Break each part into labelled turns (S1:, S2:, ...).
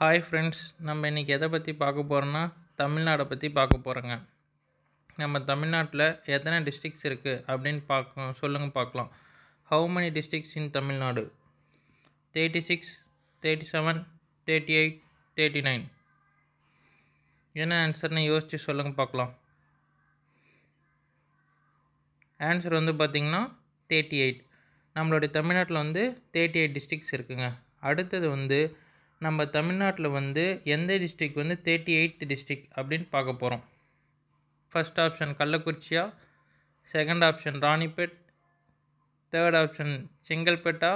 S1: Hi friends, நம்ம இன்றைக்கி எதை பற்றி பார்க்க போகிறோன்னா தமிழ்நாடை பற்றி பார்க்க போகிறோங்க. நம்ம தமிழ்நாட்டில் எத்தனை டிஸ்ட்ரிக்ஸ் இருக்குது அப்படின்னு சொல்லுங்கள் பார்க்கலாம். How many districts in Tamil Nadu? 36, 37, 38, 39. என்ன ஆன்சர்னு யோசித்து சொல்லுங்கள் பார்க்கலாம். ஆன்சர் பார்த்திங்கன்னா 38. நம்மளுடைய தமிழ்நாட்டில் 38 டிஸ்ட்ரிக்ஸ் இருக்குங்க. அடுத்தது நம்ம தமிழ்நாட்டில் எந்த டிஸ்ட்ரிக் 38th டிஸ்ட்ரிக் அப்படின்னு பார்க்க போகிறோம். ஃபர்ஸ்ட் ஆப்ஷன் கள்ளக்குறிச்சியா, second option Ranipet, third option செங்கல்பேட்டா,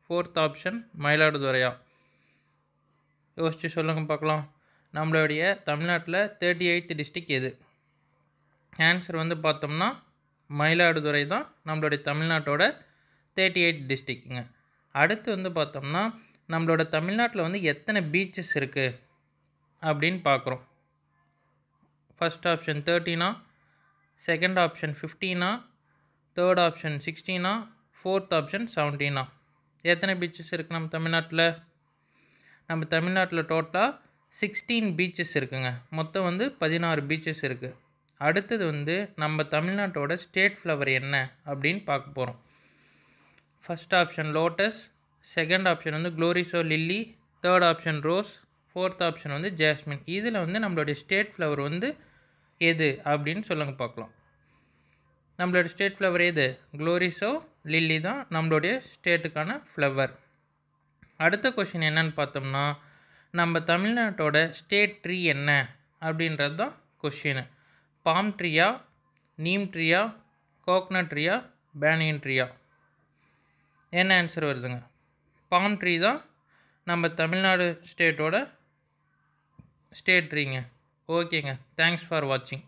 S1: ஃபோர்த் ஆப்ஷன் மயிலாடுதுறையா. யோசிச்சு சொல்லுங்கள் பார்க்கலாம். நம்மளுடைய தமிழ்நாட்டில் 38th டிஸ்ட்ரிக் எது? ஆன்சர் பார்த்தோம்னா மயிலாடுதுறை தான் நம்மளுடைய தமிழ்நாட்டோட 38 டிஸ்ட்ரிக்ங்க. அடுத்து பார்த்தோம்னா நம்மளோட தமிழ்நாட்டில் எத்தனை பீச்சஸ் இருக்குது அப்படின்னு பார்க்குறோம். First option 13, second option 15, third option 16, fourth option 17. எத்தனை பீச்சஸ் இருக்குது நம்ம தமிழ்நாட்டில்? நம்ம தமிழ்நாட்டில் டோட்டலாக 16 பீச்சஸ் இருக்குங்க. மொத்தம் 16 பீச்சஸ் இருக்குது. அடுத்தது நம்ம தமிழ்நாட்டோட ஸ்டேட் ஃப்ளவர் என்ன அப்படின்னு பார்க்க போகிறோம். First option lotus, second option gloriosa lily, third option rose, fourth option jasmine. இதில் நம்மளுடைய ஸ்டேட் ஃப்ளவர் எது அப்படின்னு சொல்லுங்கள் பார்க்கலாம். நம்மளோட ஸ்டேட் ஃப்ளவர் எது? க்ளோரிஸோ லில்லி தான் நம்மளுடைய ஸ்டேட்டுக்கான ஃப்ளவர். அடுத்த கொஷின் என்னன்னு பார்த்தோம்னா நம்ம தமிழ்நாட்டோட ஸ்டேட் ட்ரீ என்ன அப்படின்றது தான் கொஷின். பாம் ட்ரீயா, நீம் ட்ரீயா, கோக்னட் ட்ரீயா, பேனியன் ட்ரீயா? என்ன ஆன்சர் வருதுங்க? பாம் ட்ரீ தான் நம்ம தமிழ்நாடு ஸ்டேட்டோட ஸ்டேட் ட்ரீங்க. ஓகேங்க, தேங்க்ஸ் ஃபார் வாட்சிங்.